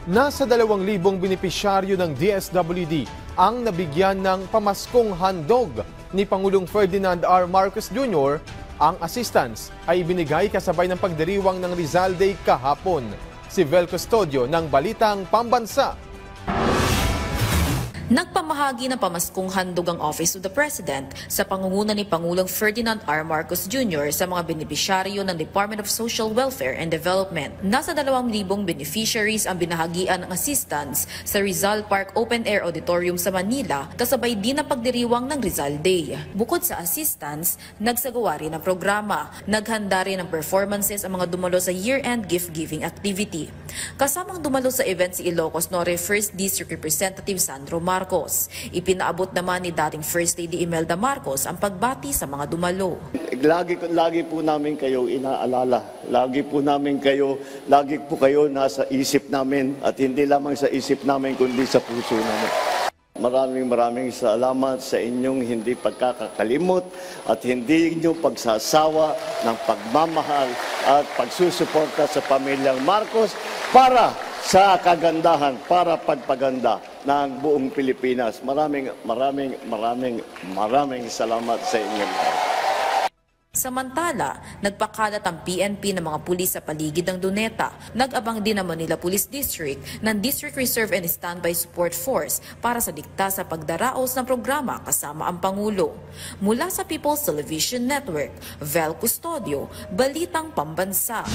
Nasa 2,000 benepisyaryo ng DSWD ang nabigyan ng pamaskong handog ni Pangulong Ferdinand R. Marcos Jr. Ang assistance ay ibinigay kasabay ng pagdiriwang ng Rizal Day kahapon. Si Vel Custodio ng Balitang Pambansa. Nagpamahagi ng pamaskong handog ang Office of the President sa pangunguna ni Pangulong Ferdinand R. Marcos Jr. sa mga benepisyaryo ng Department of Social Welfare and Development. Nasa 2,000 beneficiaries ang binahagian ng assistance sa Rizal Park Open Air Auditorium sa Manila kasabay din ang pagdiriwang ng Rizal Day. Bukod sa assistance, nagsagawa rin ng programa. Naghanda rin ng performances ang mga dumalo sa year-end gift-giving activity. Kasamang dumalo sa event si Ilocos Norte 1st District Representative Sandro Marcos. Ipinaabot naman ni dating First Lady Imelda Marcos ang pagbati sa mga dumalo. Lagi po namin kayo inaalala. Lagi po kayo nasa isip namin at hindi lamang sa isip namin kundi sa puso namin. Maraming salamat sa inyong hindi pagkakakalimot at hindi inyong pagsasawa ng pagmamahal at pagsusuporta sa pamilyang Marcos para sa kagandahan, para pagpaganda ng buong Pilipinas. Maraming salamat sa inyo. Samantala, nagpakalat ang PNP ng mga pulis sa paligid ng Duneta. Nag-abang din ang Manila Police District ng District Reserve and Standby Support Force para sa dikta sa pagdaraos ng programa kasama ang Pangulo. Mula sa People's Television Network, Vel Custodio, Balitang Pambansa.